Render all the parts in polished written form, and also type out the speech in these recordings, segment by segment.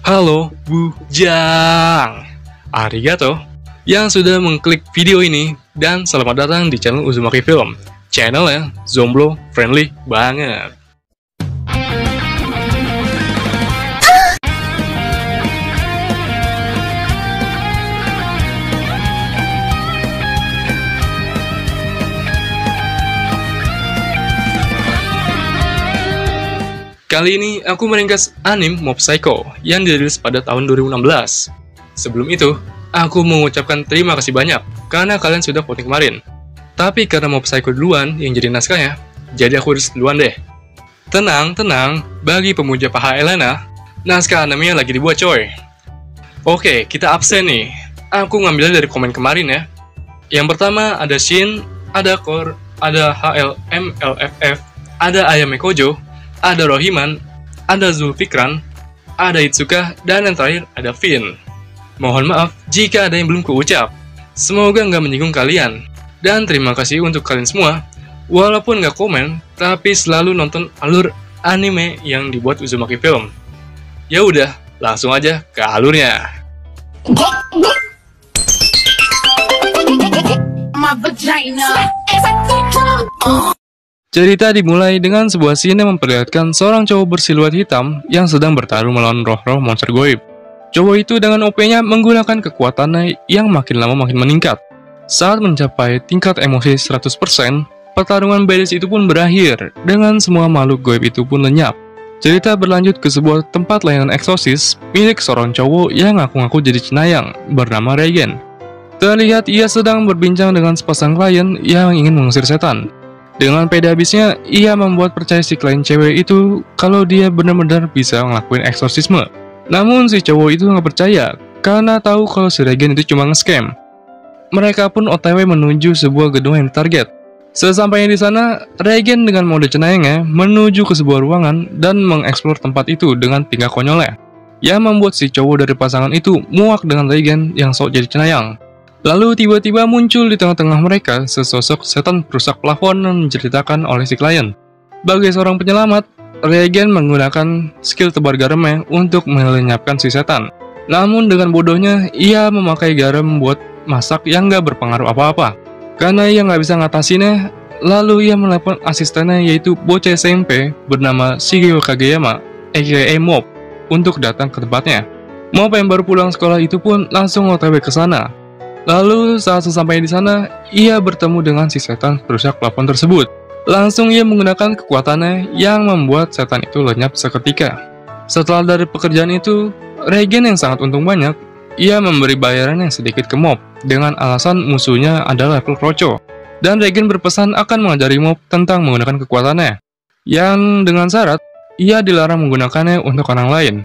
Halo Bujang, arigato yang sudah mengklik video ini dan selamat datang di channel Uzumaki Film. Channelnya Zomblo friendly banget. Kali ini aku meringkas anime Mob Psycho yang dirilis pada tahun 2016. Sebelum itu, aku mengucapkan terima kasih banyak karena kalian sudah voting kemarin. Tapi karena Mob Psycho duluan yang jadi naskahnya, jadi aku rilis duluan deh. Tenang, bagi pemuja paha Elena, naskah animenya lagi dibuat coy. Oke, kita absen nih. Aku ngambilnya dari komen kemarin ya. Yang pertama ada Shin, ada Core, ada HLMLFF, ada Ayame Kojo, ada Rohiman, ada Zulfikran, ada Itsuka, dan yang terakhir ada Finn. Mohon maaf jika ada yang belum kuucap. Semoga nggak menyinggung kalian. Dan terima kasih untuk kalian semua, walaupun nggak komen, tapi selalu nonton alur anime yang dibuat Uzumaki Film. Ya udah, langsung aja ke alurnya. Cerita dimulai dengan sebuah scene yang memperlihatkan seorang cowok bersiluet hitam yang sedang bertarung melawan roh-roh monster goib. Cowok itu dengan OP-nya menggunakan kekuatannya yang makin lama makin meningkat. Saat mencapai tingkat emosi 100%, pertarungan badass itu pun berakhir dengan semua makhluk goib itu pun lenyap. Cerita berlanjut ke sebuah tempat layanan eksorsis milik seorang cowok yang ngaku-ngaku jadi cenayang bernama Regen. Terlihat ia sedang berbincang dengan sepasang klien yang ingin mengusir setan. Dengan pede habisnya, ia membuat percaya si klien cewek itu kalau dia benar-benar bisa ngelakuin eksorsisme. Namun si cowok itu nggak percaya, karena tahu kalau si Regen itu cuma nge-scam. Mereka pun OTW menuju sebuah gedung yang ditarget. Sesampainya di sana, Regen dengan mode cenayangnya menuju ke sebuah ruangan dan mengeksplor tempat itu dengan tingkah konyolnya, yang membuat si cowok dari pasangan itu muak dengan Regen yang sok jadi cenayang. Lalu tiba-tiba muncul di tengah-tengah mereka sesosok setan perusak plafon yang diceritakan oleh si klien. Sebagai seorang penyelamat, Regen menggunakan skill tebar garamnya untuk melenyapkan si setan. Namun dengan bodohnya, ia memakai garam buat masak yang gak berpengaruh apa-apa. Karena ia gak bisa ngatasinnya, lalu ia menelepon asistennya yaitu bocah SMP bernama Shigeo Kageyama, aka Mob, untuk datang ke tempatnya. Mob yang baru pulang sekolah itu pun langsung OTW ke sana. Lalu saat sesampainya di sana, ia bertemu dengan si setan perusak plafon tersebut. Langsung ia menggunakan kekuatannya yang membuat setan itu lenyap seketika. Setelah dari pekerjaan itu, Regen yang sangat untung banyak, ia memberi bayaran yang sedikit ke Mob dengan alasan musuhnya adalah level kroco. Dan Regen berpesan akan mengajari Mob tentang menggunakan kekuatannya, yang dengan syarat ia dilarang menggunakannya untuk orang lain.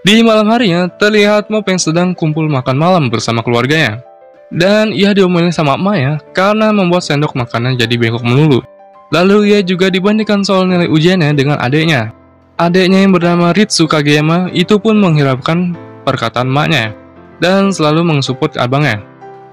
Di malam harinya, terlihat Mob yang sedang kumpul makan malam bersama keluarganya. Dan ia diomelin sama emaknya karena membuat sendok makannya jadi bengkok melulu. Lalu ia juga dibandingkan soal nilai ujiannya dengan adiknya. Adiknya yang bernama Ritsu Kageyama itu pun menghiraukan perkataan emaknya dan selalu mensupport abangnya.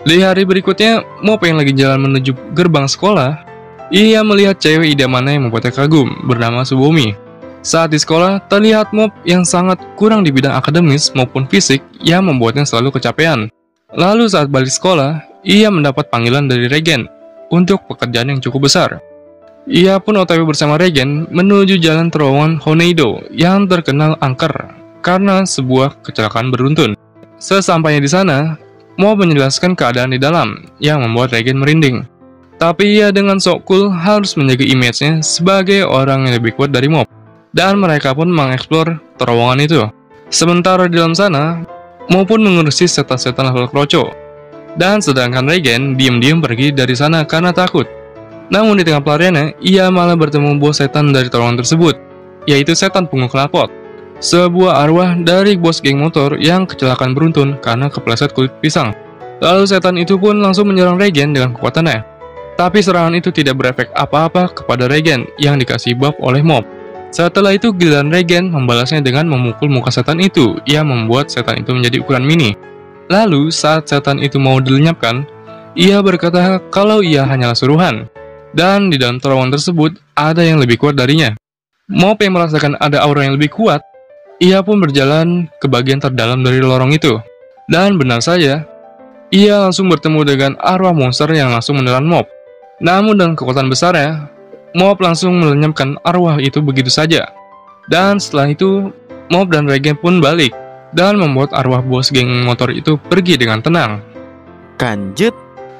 Di hari berikutnya, Mob yang lagi jalan menuju gerbang sekolah, ia melihat cewek idamannya yang membuatnya kagum bernama Subomi. Saat di sekolah, terlihat Mob yang sangat kurang di bidang akademis maupun fisik yang membuatnya selalu kecapean. Lalu saat balik sekolah, ia mendapat panggilan dari Regen untuk pekerjaan yang cukup besar. Ia pun OTW bersama Regen menuju jalan terowongan Honeido yang terkenal angker karena sebuah kecelakaan beruntun. Sesampainya di sana, Mob menjelaskan keadaan di dalam yang membuat Regen merinding. Tapi ia dengan sok cool harus menjaga image-nya sebagai orang yang lebih kuat dari Mob. Dan mereka pun mengeksplor terowongan itu. Sementara di dalam sana, maupun mengurusi setan-setan level kroco. Dan sedangkan Regen diam-diam pergi dari sana karena takut. Namun di tengah pelariannya, ia malah bertemu bos setan dari terowongan tersebut, yaitu setan punggung knalpot. Sebuah arwah dari bos geng motor yang kecelakaan beruntun karena kepleset kulit pisang. Lalu setan itu pun langsung menyerang Regen dengan kekuatannya. Tapi serangan itu tidak berefek apa-apa kepada Regen yang dikasih buff oleh Mob. Setelah itu giliran Regen membalasnya dengan memukul muka setan itu yang membuat setan itu menjadi ukuran mini. Lalu saat setan itu mau dilenyapkan, ia berkata kalau ia hanyalah suruhan. Dan di dalam terowongan tersebut ada yang lebih kuat darinya. Mob yang merasakan ada aura yang lebih kuat, ia pun berjalan ke bagian terdalam dari lorong itu. Dan benar saja, ia langsung bertemu dengan arwah monster yang langsung menelan Mob. Namun dengan kekuatan besarnya, Mob langsung melenyapkan arwah itu begitu saja. Dan setelah itu, Mob dan Regen pun balik dan membuat arwah bos geng motor itu pergi dengan tenang. Lanjut.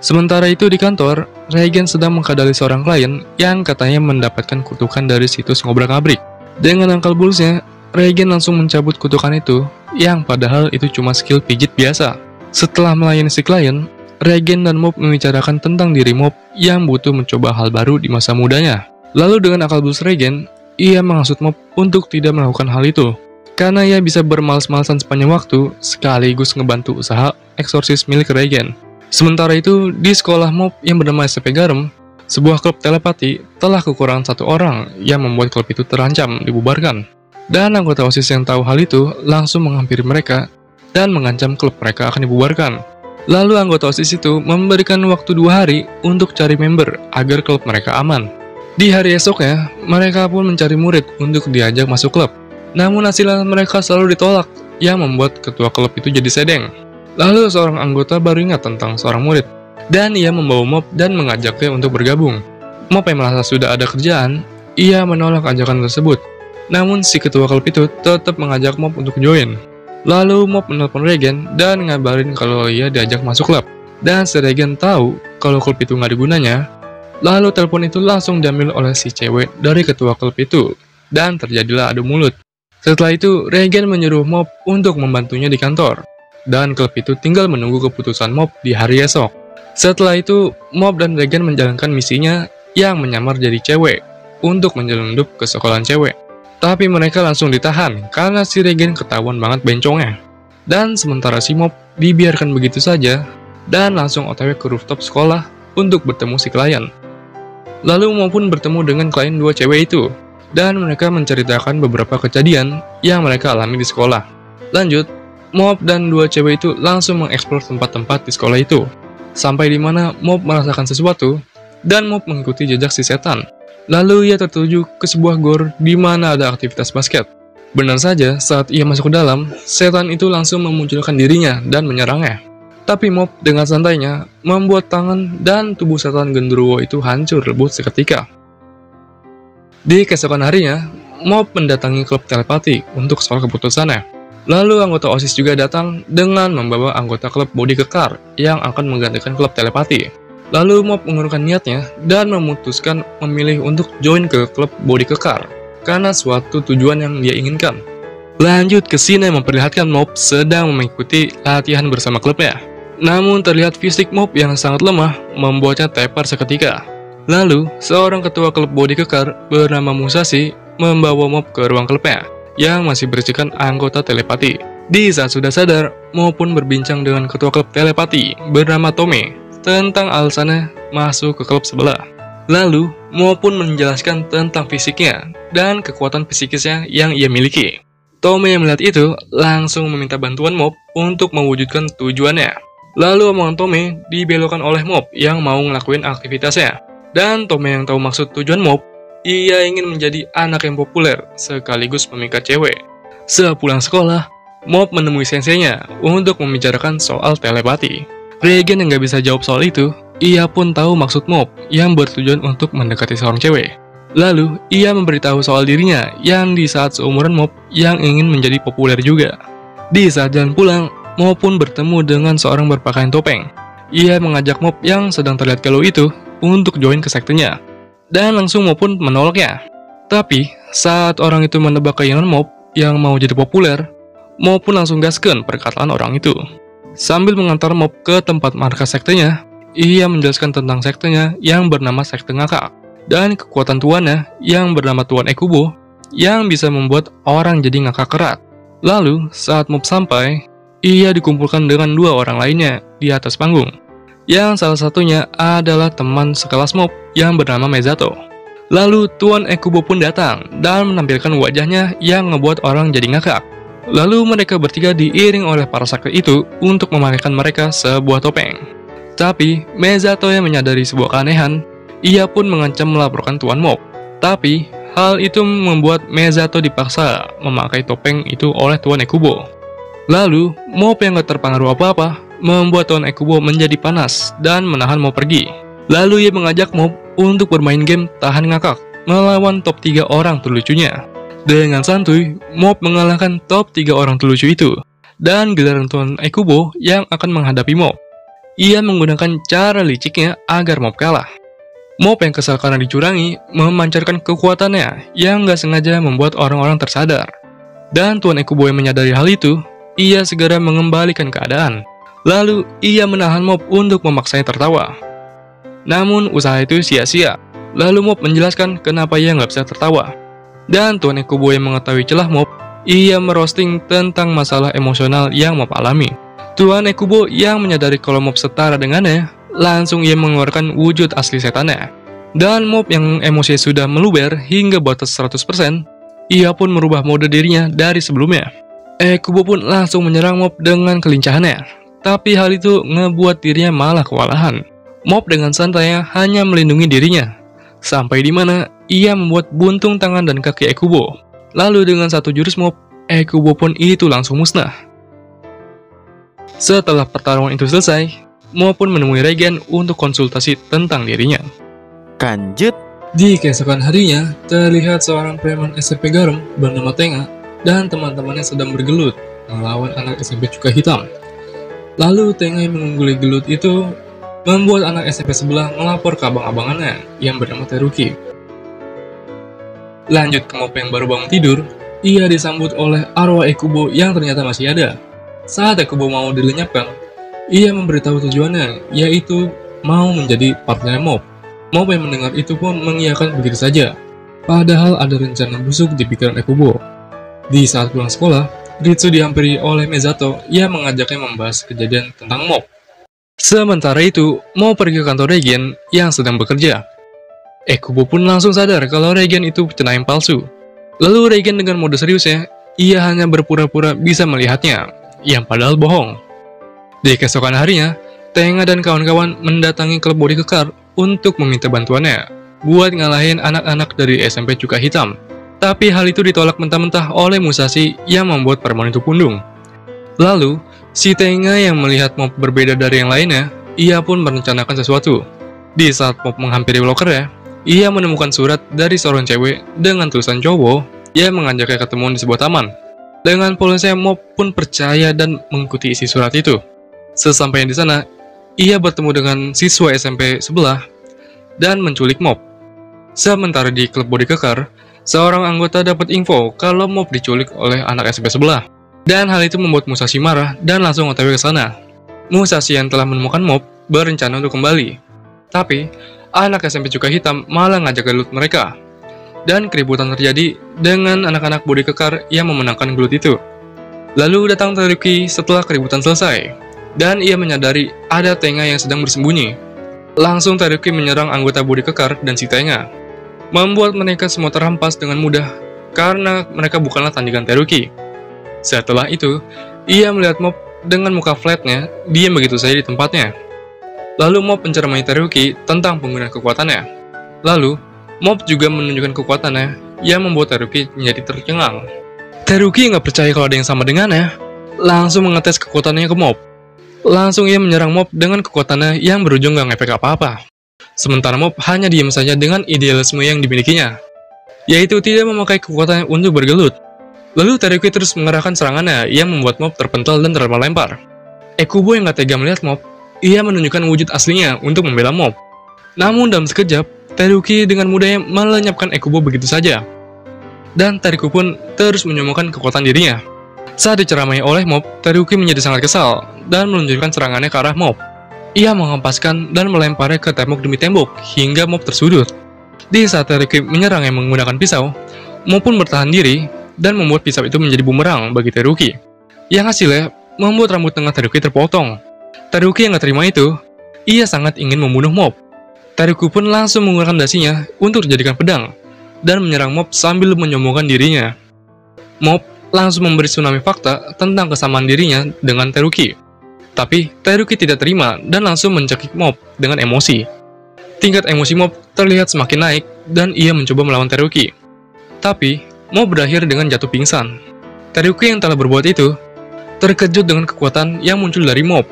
Sementara itu di kantor, Regen sedang mengkadali seorang klien yang katanya mendapatkan kutukan dari situs ngobrak-ngabrik. Dengan akal bulusnya, Regen langsung mencabut kutukan itu, yang padahal itu cuma skill pijit biasa. Setelah melayani si klien, Regen dan Mob membicarakan tentang diri Mob yang butuh mencoba hal baru di masa mudanya. Lalu dengan akal bulus Regen, ia menghasut Mob untuk tidak melakukan hal itu, karena ia bisa bermalas-malasan sepanjang waktu sekaligus ngebantu usaha eksorsis milik Regen. Sementara itu, di sekolah Mob yang bernama SMP Garam, sebuah klub telepati telah kekurangan satu orang yang membuat klub itu terancam dibubarkan. Dan anggota OSIS yang tahu hal itu langsung menghampiri mereka dan mengancam klub mereka akan dibubarkan. Lalu anggota OSIS itu memberikan waktu 2 hari untuk cari member agar klub mereka aman. Di hari esoknya, mereka pun mencari murid untuk diajak masuk klub. Namun hasilnya mereka selalu ditolak, yang membuat ketua klub itu jadi sedeng. Lalu seorang anggota baru ingat tentang seorang murid, dan ia membawa Mob dan mengajaknya untuk bergabung. Mob yang merasa sudah ada kerjaan, ia menolak ajakan tersebut. Namun si ketua klub itu tetap mengajak Mob untuk join. Lalu Mob menelpon Regen dan ngabarin kalau ia diajak masuk klub. Dan si Regen tahu kalau klub itu nggak ada gunanya. Lalu telepon itu langsung diambil oleh si cewek dari ketua klub itu, dan terjadilah adu mulut. Setelah itu, Regen menyuruh Mob untuk membantunya di kantor, dan klub itu tinggal menunggu keputusan Mob di hari esok. Setelah itu, Mob dan Regen menjalankan misinya yang menyamar jadi cewek untuk menyelundup ke sekolahan cewek. Tapi mereka langsung ditahan karena si Regen ketahuan banget bencongnya. Dan sementara si Mob dibiarkan begitu saja dan langsung OTW ke rooftop sekolah untuk bertemu si klien. Lalu Mob pun bertemu dengan klien 2 cewek itu, dan mereka menceritakan beberapa kejadian yang mereka alami di sekolah. Lanjut, Mob dan 2 cewek itu langsung mengeksplor tempat-tempat di sekolah itu, sampai di mana Mob merasakan sesuatu, dan Mob mengikuti jejak si setan. Lalu ia tertuju ke sebuah gor di mana ada aktivitas basket. Benar saja, saat ia masuk ke dalam, setan itu langsung memunculkan dirinya dan menyerangnya. Tapi Mob dengan santainya membuat tangan dan tubuh setan genderuwo itu hancur lebur seketika. Di keesokan harinya, Mob mendatangi klub telepati untuk soal keputusannya. Lalu anggota OSIS juga datang dengan membawa anggota klub body kekar yang akan menggantikan klub telepati. Lalu Mob mengurungkan niatnya dan memutuskan memilih untuk join ke klub body kekar karena suatu tujuan yang dia inginkan. Lanjut ke scene yang memperlihatkan Mob sedang mengikuti latihan bersama klubnya. Namun terlihat fisik Mob yang sangat lemah membuatnya tepar seketika. Lalu, seorang ketua klub body kekar bernama Musashi membawa Mob ke ruang klubnya yang masih berisikan anggota telepati. Di saat sudah sadar, Mob pun berbincang dengan ketua klub telepati bernama Tome tentang alasannya masuk ke klub sebelah. Lalu, Mob pun menjelaskan tentang fisiknya dan kekuatan psikisnya yang ia miliki. Tome yang melihat itu langsung meminta bantuan Mob untuk mewujudkan tujuannya. Lalu omongan Tome dibelokkan oleh Mob yang mau ngelakuin aktivitasnya. Dan Tome yang tahu maksud tujuan Mob, ia ingin menjadi anak yang populer sekaligus memikat cewek. Sepulang sekolah, Mob menemui senseinya untuk membicarakan soal telepati. Regen yang gak bisa jawab soal itu, ia pun tahu maksud Mob yang bertujuan untuk mendekati seorang cewek. Lalu, ia memberitahu soal dirinya yang di saat seumuran Mob yang ingin menjadi populer juga. Di saat jalan pulang, Mob pun bertemu dengan seorang berpakaian topeng. Ia mengajak Mob yang sedang terlihat galau itu untuk join ke sektenya, dan langsung Mob pun menolaknya. Tapi, saat orang itu menebak keinginan Mob yang mau jadi populer, Mob pun langsung gaskeun perkataan orang itu. Sambil mengantar Mob ke tempat markas sektenya, ia menjelaskan tentang sektenya yang bernama Sekte Ngakak, dan kekuatan tuannya yang bernama Tuan Ekubo, yang bisa membuat orang jadi ngakak kerat. Lalu, saat Mob sampai, ia dikumpulkan dengan 2 orang lainnya di atas panggung, yang salah satunya adalah teman sekelas Mob yang bernama Mezato. Lalu Tuan Ekubo pun datang dan menampilkan wajahnya yang ngebuat orang jadi ngakak. Lalu mereka bertiga diiring oleh para sakti itu untuk memakaikan mereka sebuah topeng. Tapi Mezato yang menyadari sebuah keanehan, ia pun mengancam melaporkan Tuan Mob. Tapi Hal itu membuat Mezato dipaksa memakai topeng itu oleh Tuan Ekubo. Lalu, Mop yang gak terpengaruh apa-apa membuat Tuan Ekubo menjadi panas dan menahan Mop pergi. Lalu ia mengajak Mop untuk bermain game tahan ngakak melawan top 3 orang terlucunya. Dengan santuy, Mop mengalahkan top 3 orang terlucu itu. Dan giliran Tuan Ekubo yang akan menghadapi Mop. Ia menggunakan cara liciknya agar Mop kalah. Mop yang kesal karena dicurangi memancarkan kekuatannya yang gak sengaja membuat orang-orang tersadar. Dan Tuan Ekubo yang menyadari hal itu, ia segera mengembalikan keadaan. Lalu ia menahan Mop untuk memaksanya tertawa. Namun usaha itu sia-sia. Lalu Mop menjelaskan kenapa ia gak bisa tertawa. Dan Tuan Ekubo yang mengetahui celah Mop, ia merosting tentang masalah emosional yang Mop alami. Tuan Ekubo yang menyadari kalau Mop setara dengannya, langsung ia mengeluarkan wujud asli setannya. Dan Mop yang emosi sudah meluber hingga batas 100%, ia pun merubah mode dirinya dari sebelumnya. Ekubo pun langsung menyerang Mop dengan kelincahannya. Tapi hal itu ngebuat dirinya malah kewalahan. Mop dengan santainya hanya melindungi dirinya. Sampai di mana ia membuat buntung tangan dan kaki Ekubo. Lalu dengan satu jurus Mop, Ekubo pun itu langsung musnah. Setelah pertarungan itu selesai, Mop pun menemui Regen untuk konsultasi tentang dirinya. Kanjut. Di keesokan harinya, terlihat seorang preman SMP Garam bernama Tenga dan teman-temannya sedang bergelut melawan anak SMP Cuka Hitam. Lalu Tenga yang mengungguli gelut itu membuat anak SMP sebelah melapor ke abang-abangannya yang bernama Teruki. Lanjut ke Mop yang baru bangun tidur, ia disambut oleh arwah Ekubo yang ternyata masih ada. Saat Ekubo mau dilenyapkan, ia memberitahu tujuannya, yaitu mau menjadi partner Mop. Mop yang mendengar itu pun mengiyakan begitu saja. Padahal ada rencana busuk di pikiran Ekubo. Di saat pulang sekolah, Ritsu dihampiri oleh Mezato yang mengajaknya membahas kejadian tentang Mop. Sementara itu, Mop pergi ke kantor Regen yang sedang bekerja. Ekubo pun langsung sadar kalau Regen itu cenayang palsu. Lalu Regen dengan mode seriusnya, ia hanya berpura-pura bisa melihatnya, yang padahal bohong. Di keesokan harinya, Tenga dan kawan-kawan mendatangi klub body kekar untuk meminta bantuannya buat ngalahin anak-anak dari SMP Cuka Hitam. Tapi hal itu ditolak mentah-mentah oleh Musashi yang membuat perempuan itu pundung. Lalu, si Tenga yang melihat Mop berbeda dari yang lainnya, ia pun merencanakan sesuatu. Di saat Mop menghampiri lokernya, ia menemukan surat dari seorang cewek dengan tulisan cowok yang mengajaknya ketemuan di sebuah taman. Dengan polosnya, Mop pun percaya dan mengikuti isi surat itu. Sesampainya di sana, ia bertemu dengan siswa SMP sebelah dan menculik Mop. Sementara di klub body kekar, seorang anggota dapat info kalau Mop diculik oleh anak SMP sebelah. Dan hal itu membuat Musashi marah dan langsung otw ke sana. Musashi yang telah menemukan Mop berencana untuk kembali. Tapi, anak SMP Cuka Hitam malah ngajak gelut mereka. Dan keributan terjadi dengan anak-anak body kekar yang memenangkan gelut itu. Lalu datang Teruki setelah keributan selesai. Dan ia menyadari ada Tenga yang sedang bersembunyi. Langsung Teruki menyerang anggota body kekar dan si Tenga, membuat mereka semua terhampas dengan mudah karena mereka bukanlah tandingan Teruki. Setelah itu, ia melihat Mop dengan muka flatnya, diam begitu saja di tempatnya. Lalu Mop menceramai Teruki tentang penggunaan kekuatannya. Lalu, Mop juga menunjukkan kekuatannya yang membuat Teruki menjadi tercengang. Teruki nggak percaya kalau ada yang sama dengannya, langsung mengetes kekuatannya ke Mop. Langsung ia menyerang Mop dengan kekuatannya yang berujung gak ngefek apa-apa. Sementara Mop hanya diam saja dengan idealisme yang dimilikinya, yaitu tidak memakai kekuatannya untuk bergelut. Lalu Teruki terus mengerahkan serangannya yang membuat Mop terpental dan terlempar. Ekubo yang gak tega melihat Mop, ia menunjukkan wujud aslinya untuk membela Mop. Namun dalam sekejap, Teruki dengan mudahnya melenyapkan Ekubo begitu saja. Dan Teruki pun terus menyombongkan kekuatan dirinya. Saat diceramai oleh Mop, Teruki menjadi sangat kesal dan meluncurkan serangannya ke arah Mop. Ia menghempaskan dan melemparnya ke tembok demi tembok hingga Mop tersudut. Di saat Teruki menyerangnya menggunakan pisau, Mop pun bertahan diri dan membuat pisau itu menjadi bumerang bagi Teruki. Yang hasilnya membuat rambut tengah Teruki terpotong. Teruki yang gak terima itu, ia sangat ingin membunuh Mop. Teruki pun langsung menggunakan dasinya untuk dijadikan pedang dan menyerang Mop sambil menyombongkan dirinya. Mop langsung memberi tsunami fakta tentang kesamaan dirinya dengan Teruki. Tapi Teruki tidak terima dan langsung mencekik Mop dengan emosi. Tingkat emosi Mop terlihat semakin naik dan ia mencoba melawan Teruki. Tapi, Mop berakhir dengan jatuh pingsan. Teruki yang telah berbuat itu terkejut dengan kekuatan yang muncul dari Mop,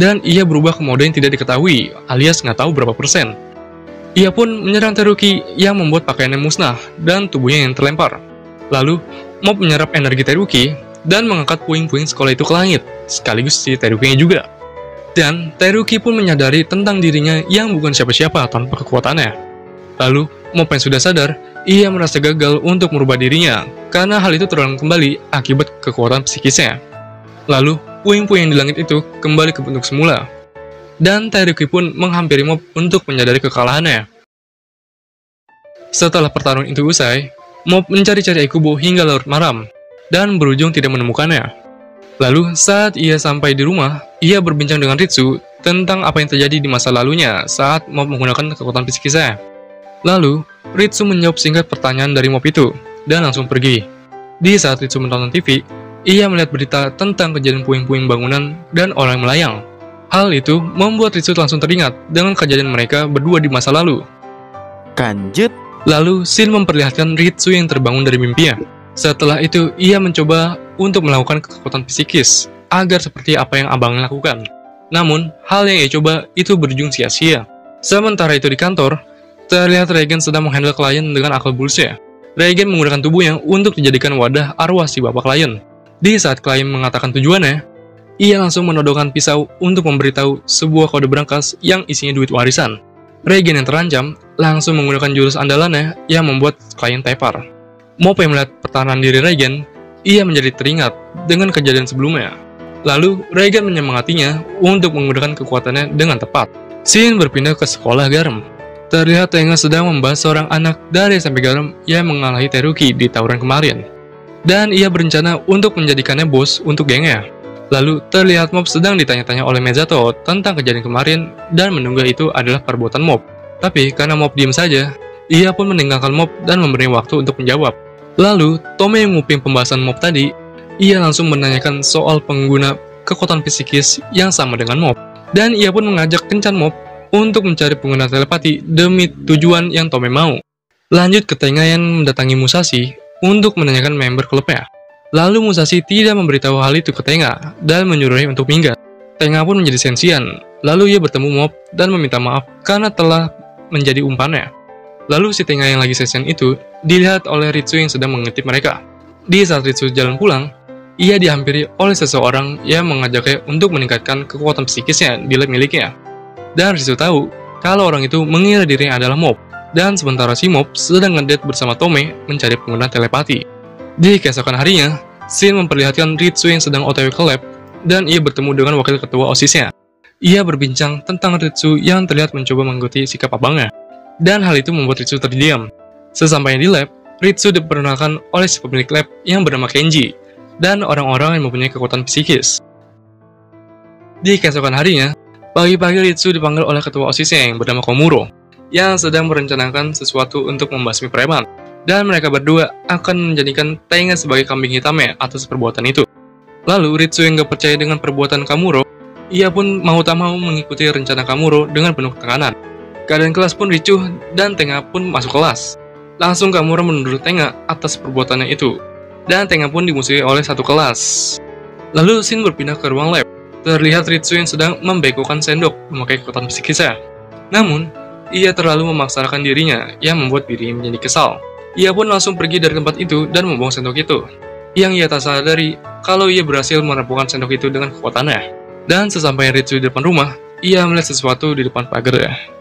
dan ia berubah ke mode yang tidak diketahui, alias nggak tahu berapa persen. Ia pun menyerang Teruki yang membuat pakaiannya musnah dan tubuhnya yang terlempar. Lalu, Mop menyerap energi Teruki dan mengangkat puing-puing sekolah itu ke langit, sekaligus si Teruki-nya juga. Dan Teruki pun menyadari tentang dirinya yang bukan siapa-siapa tanpa kekuatannya. Lalu, Mop yang sudah sadar, ia merasa gagal untuk merubah dirinya, karena hal itu terulang kembali akibat kekuatan psikisnya. Lalu, puing-puing di langit itu kembali ke bentuk semula. Dan Teruki pun menghampiri Mop untuk menyadari kekalahannya. Setelah pertarungan itu usai, Mop mencari-cari Ikubo hingga larut malam, dan berujung tidak menemukannya. Lalu, saat ia sampai di rumah, ia berbincang dengan Ritsu tentang apa yang terjadi di masa lalunya saat Mop menggunakan kekuatan psikisnya. Lalu, Ritsu menjawab singkat pertanyaan dari Mop itu, dan langsung pergi. Di saat Ritsu menonton TV, ia melihat berita tentang kejadian puing-puing bangunan dan orang melayang. Hal itu membuat Ritsu langsung teringat dengan kejadian mereka berdua di masa lalu. Kanjut. Lalu, Shin memperlihatkan Ritsu yang terbangun dari mimpinya. Setelah itu, ia mencoba untuk melakukan kekuatan psikis, agar seperti apa yang abangnya lakukan. Namun, hal yang ia coba itu berujung sia-sia. Sementara itu di kantor, terlihat Reigen sedang menghandle klien dengan akal bulusnya. Reigen menggunakan tubuhnya untuk dijadikan wadah arwah si bapak klien. Di saat klien mengatakan tujuannya, ia langsung menodongkan pisau untuk memberitahu sebuah kode berangkas yang isinya duit warisan. Reigen yang terancam langsung menggunakan jurus andalannya yang membuat klien tepar. Mop yang melihat pertahanan diri Reigen, ia menjadi teringat dengan kejadian sebelumnya. Lalu, Reigen menyemangatinya untuk menggunakan kekuatannya dengan tepat. Shin berpindah ke sekolah Garam. Terlihat Tenga sedang membahas seorang anak dari SMP Garam yang mengalahi Teruki di tawuran kemarin. Dan ia berencana untuk menjadikannya bos untuk gengnya. Lalu, terlihat Mop sedang ditanya-tanya oleh Mezato tentang kejadian kemarin dan menduga itu adalah perbuatan Mop. Tapi, karena Mop diam saja, ia pun meninggalkan Mop dan memberi waktu untuk menjawab. Lalu, Tome yang nguping pembahasan Mop tadi, ia langsung menanyakan soal pengguna kekuatan psikis yang sama dengan Mop. Dan ia pun mengajak kencan Mop untuk mencari pengguna telepati demi tujuan yang Tome mau. Lanjut ke Tenga yang mendatangi Musashi untuk menanyakan member klubnya. Lalu Musashi tidak memberitahu hal itu ke Tenga dan menyuruhnya untuk minggat. Tenga pun menjadi sensian, lalu ia bertemu Mop dan meminta maaf karena telah menjadi umpannya. Lalu si Tenga yang lagi sensian itu dilihat oleh Ritsu yang sedang mengintip mereka. Di saat Ritsu jalan pulang, ia dihampiri oleh seseorang yang mengajaknya untuk meningkatkan kekuatan psikisnya di lab miliknya. Dan Ritsu tahu kalau orang itu mengira dirinya adalah Mop, dan sementara si Mop sedang ngedate bersama Tome mencari pengguna telepati. Di keesokan harinya, Shin memperlihatkan Ritsu yang sedang OTW ke lab, dan ia bertemu dengan wakil ketua OSIS-nya. Ia berbincang tentang Ritsu yang terlihat mencoba mengikuti sikap abangnya, dan hal itu membuat Ritsu terdiam. Sesampainya di lab, Ritsu diperkenalkan oleh si pemilik lab yang bernama Kenji, dan orang-orang yang mempunyai kekuatan psikis. Di keesokan harinya, pagi-pagi Ritsu dipanggil oleh ketua OSIS-nya yang bernama Komuro, yang sedang merencanakan sesuatu untuk membasmi preman. Dan mereka berdua akan menjadikan Tenga sebagai kambing hitamnya atas perbuatan itu. Lalu Ritsu yang gak percaya dengan perbuatan Kamuro, ia pun mau tak mau mengikuti rencana Kamuro dengan penuh tekanan. Keadaan kelas pun ricuh dan Tenga pun masuk kelas. Langsung Kamuro menuduh Tenga atas perbuatannya itu, dan Tenga pun dimusuhi oleh satu kelas. Lalu Shin berpindah ke ruang lab. Terlihat Ritsu yang sedang membegokan sendok memakai kekuatan psikisnya. Namun, ia terlalu memaksakan dirinya yang membuat dirinya menjadi kesal. Ia pun langsung pergi dari tempat itu dan membuang sendok itu. Yang ia tak sadari kalau ia berhasil merampukan sendok itu dengan kekuatannya. Dan sesampainya Ritsu di depan rumah, ia melihat sesuatu di depan pagarnya.